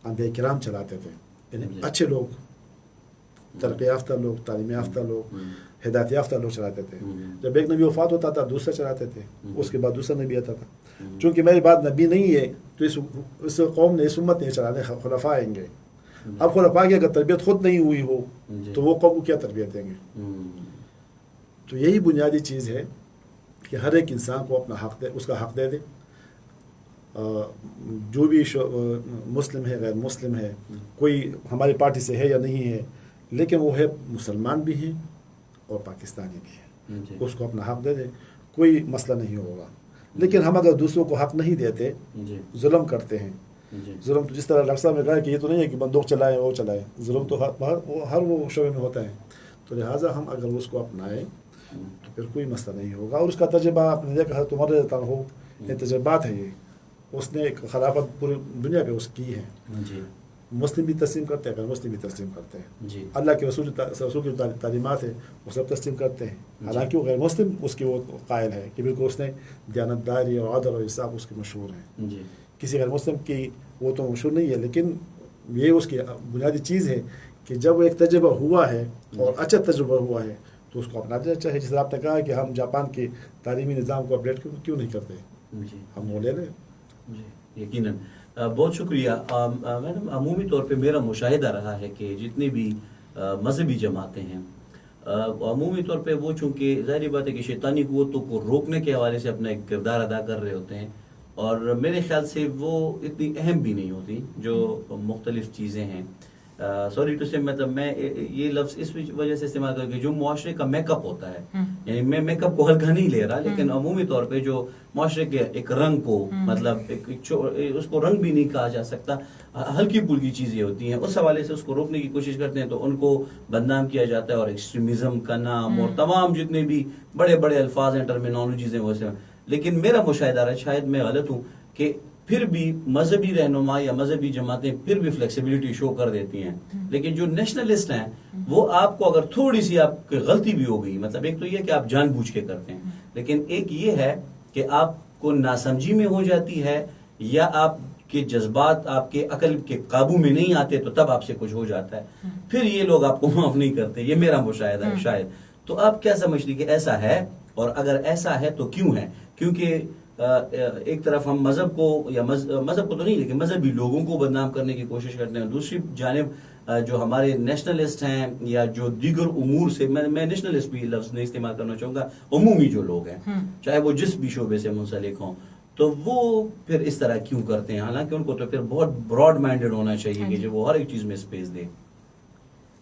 انبیاء کرام چلاتے تھے, یعنی اچھے لوگ, ترقی یافتہ لوگ, تعلیم یافتہ لوگ, ہدایت یافتہ لوگ چلاتے تھے. جب ایک نبی وفات ہوتا تھا دوسرا چلاتے تھے, اس کے بعد دوسرا نبی آتا تھا. چونکہ میری بات نبی نہیں ہے تو اس قوم نے, اس امت نے چلانے, خلفاء آئیں گے. اب خلفاء کی اگر تربیت خود نہیں ہوئی ہو تو وہ قوم کو کیا تربیت دیں گے؟ تو یہی بنیادی چیز ہے کہ ہر ایک انسان کو اپنا حق دے, اس کا حق دے دے. جو بھی مسلم ہے, غیر مسلم ہے, کوئی ہماری پارٹی سے ہے یا نہیں ہے, لیکن وہ ہے مسلمان بھی ہیں اور پاکستانی بھی ہیں, اس کو اپنا حق دے دے, کوئی مسئلہ نہیں ہوگا. لیکن ہم اگر دوسروں کو حق نہیں دیتے, ظلم کرتے ہیں. ظلم تو جس طرح ڈاکٹر صاحب نے کہا کہ یہ تو نہیں ہے کہ بندوق چلائیں وہ چلائیں, ظلم تو ہر وہ شعبے میں ہوتا ہے. تو لہٰذا ہم اگر اس کو اپنائیں تو پھر کوئی مسئلہ نہیں ہوگا. اور اس کا تجربہ آپ نے دیکھا, تمہارے ہو, یہ تجربات ہے, اس نے ایک خلافت پوری دنیا پہ اس کی ہے. جی مسلم بھی تسلیم کرتے ہیں, غیر مسلم بھی تسلیم کرتے ہیں. جی اللہ کے رسول کی تعلیمات ہے وہ سب تسلیم کرتے ہیں. حالانکہ وہ غیر مسلم اس کے وہ قائل ہے کہ بالکل اس نے دیانتداری اور عدل اور انصاف اس کے مشہور ہیں. جی کسی غیر مسلم کی وہ تو مشہور نہیں ہے, لیکن یہ اس کی بنیادی چیز ہے کہ جب وہ ایک تجربہ ہوا ہے اور اچھا تجربہ ہوا ہے تو اس کو اپنا دینا چاہیے. جس طرح آپ نے کہا کہ ہم جاپان کے تعلیمی نظام کو اپڈیٹ کیوں نہیں کرتے, جی ہم وہ لے لیں. جی یقیناً. بہت شکریہ میڈم. عمومی طور پہ میرا مشاہدہ رہا ہے کہ جتنی بھی مذہبی جماعتیں ہیں عمومی طور پہ وہ چونکہ ظاہری بات ہے کہ شیطانی قوتوں کو روکنے کے حوالے سے اپنا ایک کردار ادا کر رہے ہوتے ہیں, اور میرے خیال سے وہ اتنی اہم بھی نہیں ہوتی جو مختلف چیزیں ہیں. سوری ٹو سے مطلب میں یہ لفظ اس وجہ سے استعمال کروں کہ جو معاشرے کا میک اپ ہوتا ہے, یعنی میں میک اپ کو ہلکا نہیں لے رہا, لیکن عمومی طور پہ جو معاشرے کے ایک رنگ کو مطلب اس کو رنگ بھی نہیں کہا جا سکتا, ہلکی پھلکی چیزیں ہوتی ہیں, اس حوالے سے اس کو روکنے کی کوشش کرتے ہیں تو ان کو بدنام کیا جاتا ہے اور ایکسٹریمزم کا نام اور تمام جتنے بھی بڑے بڑے الفاظ ہیں, ٹرمینالوجیز ہیں وہ سے. لیکن میرا مشاہدہ ہے, شاید میں غلط ہوں, کہ پھر بھی مذہبی رہنما یا مذہبی جماعتیں پھر بھی فلیکسیبلٹی شو کر دیتی ہیں, لیکن جو نیشنلسٹ ہیں وہ آپ کو اگر تھوڑی سی آپ کی غلطی بھی ہو گئی, مطلب ایک تو یہ کہ آپ جان بوجھ کے کرتے ہیں, لیکن ایک یہ ہے کہ آپ کو ناسمجھی میں ہو جاتی ہے یا آپ کے جذبات آپ کے عقل کے قابو میں نہیں آتے تو تب آپ سے کچھ ہو جاتا ہے, پھر یہ لوگ آپ کو معاف نہیں کرتے. یہ میرا مشاہدہ ہے شاید. تو آپ کیا سمجھتی کہ ایسا ہے, اور اگر ایسا ہے تو کیوں ہے؟ کیونکہ ایک طرف ہم مذہب کو یا مذہب کو تو نہیں لیکن مذہبی لوگوں کو بدنام کرنے کی کوشش کرتے ہیں, دوسری جانب جو ہمارے نیشنلسٹ ہیں یا جو دیگر امور سے, میں نیشنلسٹ بھی لفظ نہیں استعمال کرنا چاہوں گا, عمومی جو لوگ ہیں چاہے وہ جس بھی شعبے سے منسلک ہوں, تو وہ پھر اس طرح کیوں کرتے ہیں؟ حالانکہ ان کو تو پھر بہت براڈ مائنڈیڈ ہونا چاہیے کہ جو وہ ہر ایک چیز میں اسپیس دے.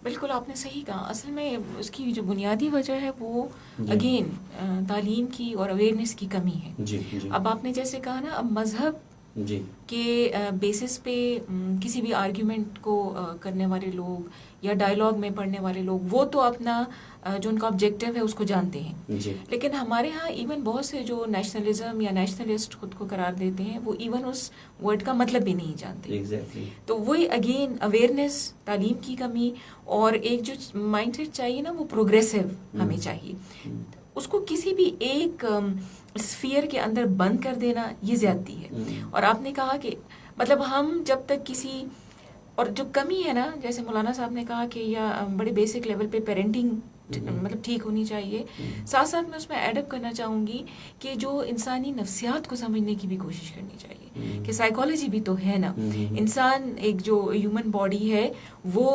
بالکل آپ نے صحیح کہا. اصل میں اس کی جو بنیادی وجہ ہے وہ اگین تعلیم کی اور اویئرنیس کی کمی ہے. جی جی. اب آپ نے جیسے کہا نا, اب مذہب جی کے بیسس پہ کسی بھی آرگیومنٹ کو کرنے والے لوگ یا ڈائلاگ میں پڑھنے والے لوگ وہ تو اپنا جو ان کا آبجیکٹو ہے اس کو جانتے ہیں, جی. لیکن ہمارے ہاں ایون بہت سے جو نیشنلزم یا نیشنلسٹ خود کو قرار دیتے ہیں وہ ایون اس ورڈ کا مطلب بھی نہیں جانتے. ایگزیکٹلی. تو وہی اگین اویئرنیس, تعلیم کی کمی, اور ایک جو مائنڈ سیٹ چاہیے نا وہ پروگریسو ہمیں چاہیے. اس کو کسی بھی ایک اسفیئر کے اندر بند کر دینا یہ زیادتی ہے. اور آپ نے کہا کہ مطلب ہم جب تک کسی, اور جو کمی ہے نا جیسے مولانا صاحب نے کہا کہ یا بڑے بیسک لیول پہ پیرنٹنگ مطلب ٹھیک ہونی چاہیے, ساتھ ساتھ میں اس میں ایڈ اپ کرنا چاہوں گی کہ جو انسانی نفسیات کو سمجھنے کی بھی کوشش کرنی چاہیے کہ سائیکالوجی بھی تو ہے نا. انسان ایک جو ہیومن باڈی ہے وہ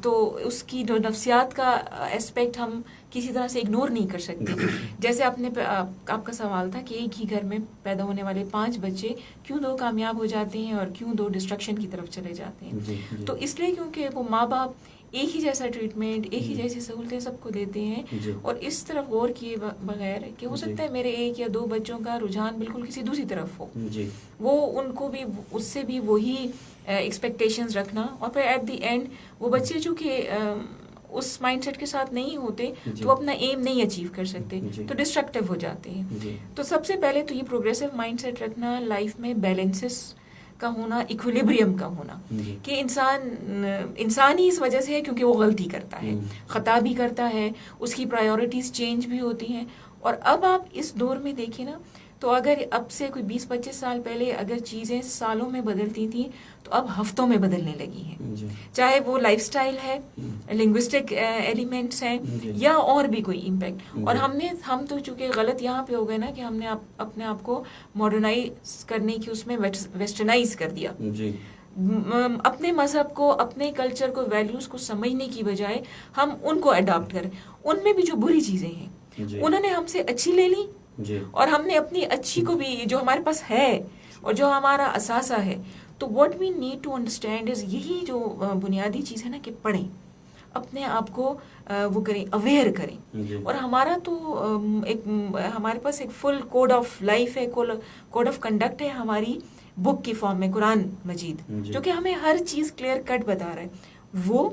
تو اس کی جو نفسیات کا اسپیکٹ ہم کسی طرح سے اگنور نہیں کر سکتے. جیسے آپ کا سوال تھا کہ ایک ہی گھر میں پیدا ہونے والے 5 بچے کیوں 2 کامیاب ہو جاتے ہیں اور کیوں 2 ڈسٹرکشن کی طرف چلے جاتے ہیں. تو اس لیے کیونکہ وہ ماں باپ ایک ہی جیسا ٹریٹمنٹ, ایک ہی جیسی سہولتیں سب کو دیتے ہیں, اور اس طرف غور کیے بغیر کہ ہو سکتا ہے میرے 1 یا 2 بچوں کا رجحان بالکل کسی دوسری طرف ہو, وہ ان کو بھی اس سے بھی وہی ایکسپیکٹیشنز رکھنا, اور پھر ایٹ دی اینڈ وہ بچے چونکہ اس مائنڈ سیٹ کے ساتھ نہیں ہوتے تو وہ اپنا ایم نہیں اچیو کر سکتے, تو ڈسٹرکٹیو ہو جاتے ہیں. تو سب سے پہلے تو یہ پروگریسو مائنڈ سیٹ رکھنا, لائف میں بیلنسز کا ہونا, ایکولیبریم کا ہونا, کہ انسان ہی اس وجہ سے ہے کیونکہ وہ غلطی کرتا ہے, خطا بھی کرتا ہے, اس کی پرائیورٹیز چینج بھی ہوتی ہیں. اور اب آپ اس دور میں دیکھیں نا, تو اگر اب سے کوئی 20-25 سال پہلے اگر چیزیں سالوں میں بدلتی تھیں تو اب ہفتوں میں بدلنے لگی ہیں, چاہے وہ لائف سٹائل ہے, لنگوسٹک ایلیمنٹس ہیں, یا اور بھی کوئی امپیکٹ. اور ہم تو چونکہ غلط یہاں پہ ہو گئے نا کہ ہم نے اپنے آپ کو ماڈرنائز کرنے کی اس میں ویسٹرنائز کر دیا. اپنے مذہب کو, اپنے کلچر کو, ویلیوز کو سمجھنے کی بجائے ہم ان کو اڈاپٹ کریں. ان میں بھی جو بری چیزیں ہیں انہوں نے ہم سے اچھی لے لی, اور ہم نے اپنی اچھی کو بھی جو ہمارے پاس ہے اور جو ہمارا اثاثہ ہے. تو what we need to understand is, یہی جو بنیادی چیز ہے نا کہ پڑھیں, اپنے آپ کو وہ کریں, اویئر کریں. اور ہمارا تو ہمارے پاس ایک فل کوڈ آف لائف ہے, کوڈ آف کنڈکٹ ہے ہماری بک کی فارم میں, قرآن مجید, جو کہ ہمیں ہر چیز کلیئر کٹ بتا رہا ہے. وہ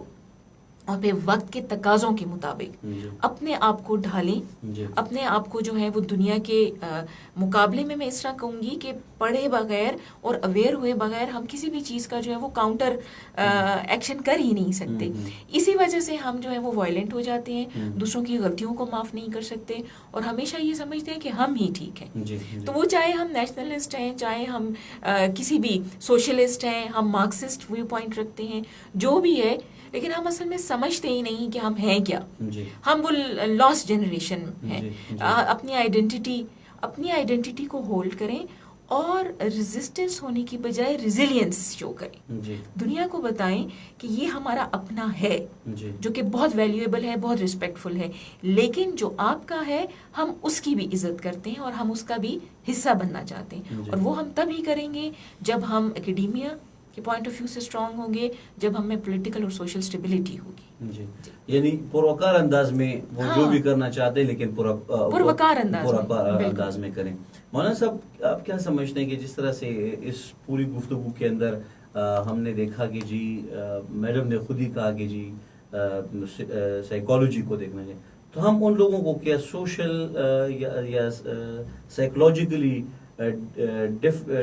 اور پھر وقت کے تقاضوں کے مطابق اپنے آپ کو ڈھالیں، اپنے آپ کو جو ہے وہ دنیا کے مقابلے میں اس طرح کہوں گی کہ پڑھے بغیر اور اویئر ہوئے بغیر ہم کسی بھی چیز کا جو ہے وہ کاؤنٹر ایکشن کر ہی نہیں سکتے. اسی وجہ سے ہم جو ہے وہ وائلنٹ ہو جاتے ہیں، دوسروں کی غلطیوں کو معاف نہیں کر سکتے اور ہمیشہ یہ سمجھتے ہیں کہ ہم ہی ٹھیک ہیں. تو وہ چاہے ہم نیشنلسٹ ہیں، چاہے ہم کسی بھی سوشلسٹ ہیں، ہم مارکسسٹ ویو پوائنٹ رکھتے ہیں، جو بھی ہے، لیکن ہم اصل میں سمجھتے ہی نہیں کہ ہم ہیں کیا. ہم وہ لاسٹ جنریشن ہیں. اپنی آئیڈینٹی کو ہولڈ کریں اور ریزسٹنس ہونے کی بجائے ریزیلینس شو کریں. دنیا کو بتائیں کہ یہ ہمارا اپنا ہے جو کہ بہت ویلیویبل ہے، بہت ریسپیکٹفل ہے، لیکن جو آپ کا ہے ہم اس کی بھی عزت کرتے ہیں اور ہم اس کا بھی حصہ بننا چاہتے ہیں. اور وہ ہم تب ہی کریں گے جب ہم اکیڈیمیا کے پوائنٹ آف ویو سے اسٹرانگ ہوں گے، جب ہم میں پولیٹیکل اور سوشل اسٹیبلٹی ہوگی. یعنی پروکار انداز میں وہ جو بھی کرنا چاہتے ہیں لیکن پروکار انداز میں کریں. مولانا صاحب آپ کیا سمجھتے ہیں کہ جس طرح سے اس پوری گفتگو کے اندر ہم نے دیکھا کہ جی میڈم نے خود ہی کہا کہ جی سائیکالوجی کو دیکھنا چاہیے، تو ہم ان لوگوں کو کیا سوشل یا سائیکولوجیکلی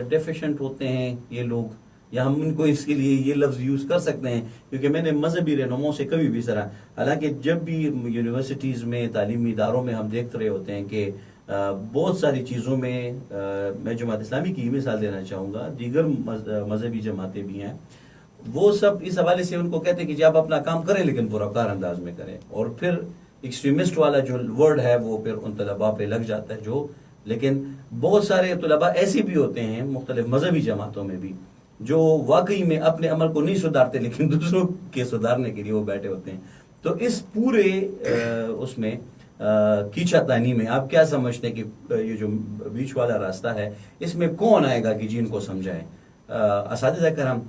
ڈیفیشنٹ ہوتے ہیں یہ لوگ، یا ہم ان کو اس کے لیے یہ لفظ یوز کر سکتے ہیں؟ کیونکہ میں نے مذہبی رہنماؤں سے کبھی بھی سنا، حالانکہ جب بھی یونیورسٹیز میں تعلیمی اداروں میں ہم دیکھ رہے ہوتے ہیں کہ بہت ساری چیزوں میں میں جماعت اسلامی کی مثال دینا چاہوں گا، دیگر مذہبی جماعتیں بھی ہیں، وہ سب اس حوالے سے ان کو کہتے ہیں کہ جی آپ اپنا کام کریں لیکن پروکار انداز میں کریں، اور پھر ایکسٹریمسٹ والا جو ورڈ ہے وہ پھر ان طلباء پہ لگ جاتا ہے جو. لیکن بہت سارے طلباء ایسے بھی ہوتے ہیں مختلف مذہبی جماعتوں میں بھی جو واقعی میں اپنے عمل کو نہیں سدھارتے لیکن دوسروں کے سدھارنے کے لیے وہ بیٹھے ہوتے ہیں. تو اس پورے اس میں کیچا تانی میں آپ کیا سمجھتے ہیں کہ یہ جو بیچ والا راستہ ہے اس میں کون آئے گا کہ جن کو سمجھائے؟ اساتذہ کرام.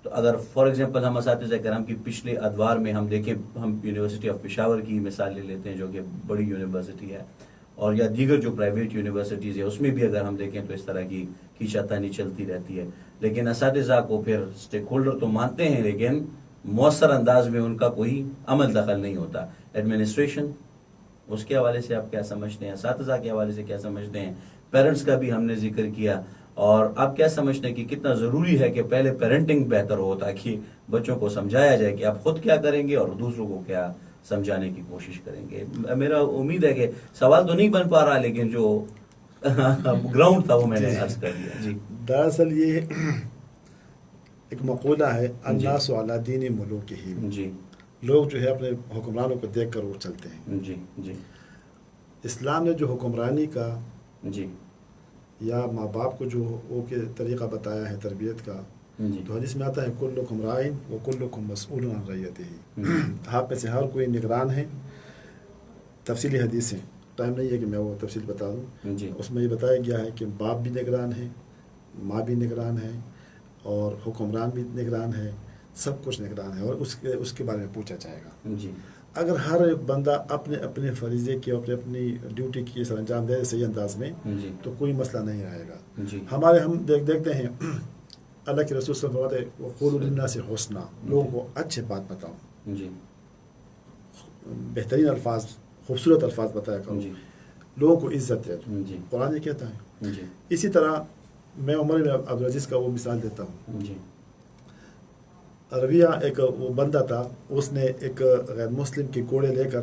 تو اگر فار ایگزامپل ہم اساتذہ کرام کی پچھلے ادوار میں ہم دیکھیں، ہم یونیورسٹی آف پشاور کی مثال لے لیتے ہیں جو کہ بڑی یونیورسٹی ہے، اور یا دیگر جو پرائیویٹ یونیورسٹیز ہے اس میں بھی اگر ہم دیکھیں تو اس طرح کی کیچا تانی چلتی رہتی ہے. لیکن اساتذہ کو پھر اسٹیک ہولڈر تو مانتے ہیں لیکن مؤثر انداز میں ان کا کوئی عمل دخل نہیں ہوتا. ایڈمنسٹریشن اس کے حوالے سے آپ کیا سمجھتے ہیں؟ اساتذہ کے حوالے سے کیا سمجھتے ہیں؟ پیرنٹس کا بھی ہم نے ذکر کیا، اور آپ کیا سمجھتے ہیں کہ کتنا ضروری ہے کہ پہلے پیرنٹنگ بہتر ہو تاکہ بچوں کو سمجھایا جائے کہ آپ خود کیا کریں گے اور دوسروں کو کیا سمجھانے کی کوشش کریں گے؟ میرا امید ہے کہ سوال تو نہیں بن پا رہا لیکن جو گراؤنڈ تھا وہ میں نے عرض کر دیا. جی دراصل یہ ایک مقولہ ہے، الناس علی دین ملوکہم. جی لوگ جو ہے اپنے حکمرانوں کو دیکھ کر وہ چلتے ہیں. جی جی اسلام نے جو حکمرانی کا جی یا ماں باپ کو جو وہ کے طریقہ بتایا ہے تربیت کا، تو حدیث میں آتا ہے کلکم راعٍ وکلکم مسئول عن رعیتہ. آپ میں سے ہر کوئی نگران ہے. تفصیلی حدیث ہیں، ٹائم نہیں ہے کہ میں وہ تفصیل بتا دوں. اس میں یہ بتایا گیا ہے کہ باپ بھی نگران ہے، ماں بھی نگران ہے، اور حکمران بھی نگران ہے، سب کچھ نگران ہے، اور اس کے بارے میں پوچھا جائے گا. اگر ہر ایک بندہ اپنے اپنے فریضے کی اپنی ڈیوٹی کی سر انجام دے صحیح انداز میں تو کوئی مسئلہ نہیں آئے گا. ہمارے ہم دیکھتے ہیں اللہ کے رسول صلی اللہ علیہ وسلم وقولوا للناس حسنا، لوگوں کو اچھے بات بتاؤ، بہترین الفاظ، خوبصورت الفاظ بتایا کرو، لوگوں کو عزت دے دو. قرآن یہ کہتا ہے. اسی طرح میں عمر بن عبدالعزیز کا وہ مثال دیتا ہوں. ربیہ ایک وہ بندہ تھا، اس نے ایک غیر مسلم کے گھوڑے لے کر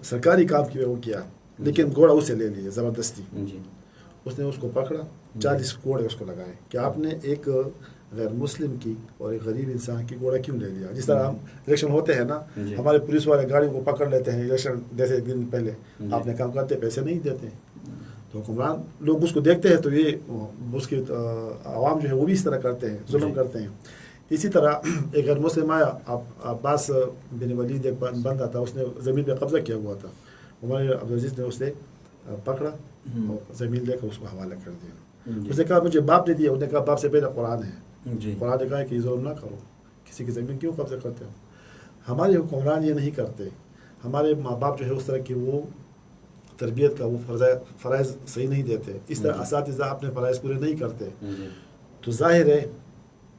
سرکاری کام کی وہ کیا، لیکن گھوڑا اسے لے لیے زبردستی. اس نے اس کو پکڑا، 40 گھوڑے اس کو لگائے کہ آپ نے ایک غیر مسلم کی اور ایک غریب انسان کی گھوڑا کیوں لے لیا. جس طرح ہم الیکشن ہوتے ہیں نا، ہمارے پولیس والے گاڑیوں کو پکڑ لیتے ہیں الیکشن جیسے ایک دن پہلے، آپ نے کام کرتے پیسے نہیں دیتے، تو حکمران لوگ اس کو دیکھتے ہیں تو یہ اس کے عوام جو ہے وہ بھی اس طرح کرتے ہیں، ظلم کرتے ہیں. اسی طرح ایک غیر مسلم آیا، عباس بن ولید ایک بندہ تھا، اس نے زمین پہ قبضہ کیا ہوا تھا. عمر عبدالعزیز نے اسے پکڑا اور زمین لے کر اس کو حوالہ کر دیا. اس نے کہا مجھے باپ نے دیا. اس نے کہا باپ سے پہلے قرآن ہے. قرآن نے کہا کہ ظلم نہ کرو، کسی کی زمین کیوں قبضہ کرتے ہو. ہمارے حکمران یہ نہیں کرتے. ہمارے ماں باپ جو ہے اس طرح کی وہ تربیت کا وہ فرائض صحیح نہیں دیتے. اس طرح اساتذہ اپنے فرائض پورے نہیں کرتے. تو ظاہر ہے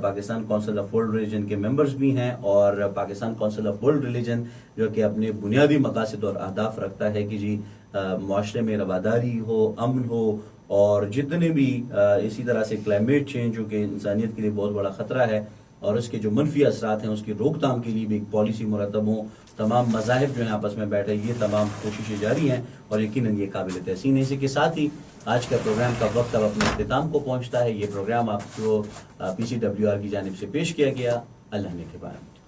Pakistan council of world religion کے ممبرز بھی ہیں، اور Pakistan council of world religion جو کہ اپنے بنیادی مقاصد اور اہداف رکھتا ہے کہ جی معاشرے میں رواداری ہو، امن ہو، اور جتنے بھی اسی طرح سے کلائمیٹ چینج جو کہ انسانیت کے لیے بہت بڑا خطرہ ہے اور اس کے جو منفی اثرات ہیں اس کی روک تھام کے لیے بھی ایک پالیسی مرتب ہوں، تمام مذاہب جو ہیں آپس میں بیٹھے، یہ تمام کوششیں جاری ہیں اور یقیناً یہ قابل تحسین ہے۔ اسی کے ساتھ ہی آج کا پروگرام کا وقت اب اپنے اختتام کو پہنچتا ہے۔ یہ پروگرام آپ کو PCWR کی جانب سے پیش کیا گیا۔ اللہ نے کے بارے میں